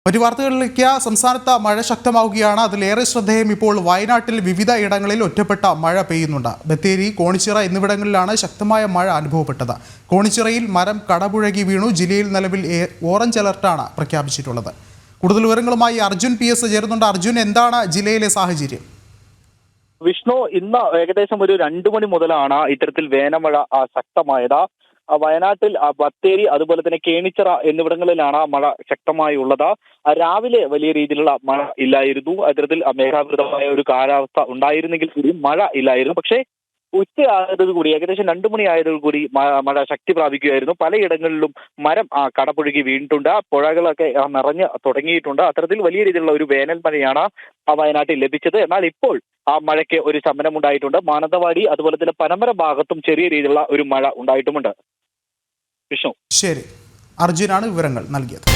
മറ്റു വാർത്തകളിലേക്ക് സംസ്ഥാനത്ത് മഴ ശക്തമാവുകയാണ്. അതിലേറെ ശ്രദ്ധേയം ഇപ്പോൾ വയനാട്ടിൽ വിവിധ ഇടങ്ങളിൽ ഒറ്റപ്പെട്ട മഴ പെയ്യുന്നുണ്ട്. ബത്തേരി, കോണിച്ചിറ എന്നിവിടങ്ങളിലാണ് ശക്തമായ മഴ അനുഭവപ്പെട്ടത്. കോണിച്ചിറയിൽ മരം കടപുഴകി വീണു. ജില്ലയിൽ നിലവിൽ ഓറഞ്ച് അലർട്ടാണ് പ്രഖ്യാപിച്ചിട്ടുള്ളത്. കൂടുതൽ വിവരങ്ങളുമായി അർജുൻ PS ചേരുന്നുണ്ട്. അർജുൻ, എന്താണ് ജില്ലയിലെ സാഹചര്യം? വിഷ്ണു, ഇന്ന് ഏകദേശം ഒരു 2 മണി മുതലാണ് ഇത്തരത്തിൽ വേനമഴ ശക്തമായത്. വയനാട്ടിൽ ബത്തേരി, അതുപോലെ തന്നെ കേണിച്ചിറ എന്നിവിടങ്ങളിലാണ് മഴ ശക്തമായി ഉള്ളത്. രാവിലെ വലിയ രീതിയിലുള്ള മഴ ഇല്ലായിരുന്നു. അത്തരത്തിൽ മേഘാവൃതമായ ഒരു കാലാവസ്ഥ ഉണ്ടായിരുന്നെങ്കിൽ കൂടി മഴ ഇല്ലായിരുന്നു. പക്ഷേ ഉച്ചയായതോടുകൂടി ഏകദേശം 2 മണി ആയതോടുകൂടി മഴ ശക്തി പ്രാപിക്കുകയായിരുന്നു. പലയിടങ്ങളിലും മരം കടപുഴകി വീണിട്ടുണ്ട്. പുഴകളൊക്കെ നിറഞ്ഞ് തുടങ്ങിയിട്ടുണ്ട്. അത്തരത്തിൽ വലിയ രീതിയിലുള്ള ഒരു വേനൽ മഴയാണ് വയനാട്ടിൽ ലഭിച്ചത്. എന്നാൽ ഇപ്പോൾ ആ മഴയ്ക്ക് ഒരു ശമനമുണ്ടായിട്ടുണ്ട്. മാനന്തവാടി, അതുപോലെ തന്നെ പനമര ഭാഗത്തും ചെറിയ രീതിയിലുള്ള ഒരു മഴ ഉണ്ടായിട്ടുമുണ്ട്. വിഷ്ണു, ശരി, അർജുനാണ് വിവരങ്ങൾ നൽകിയത്.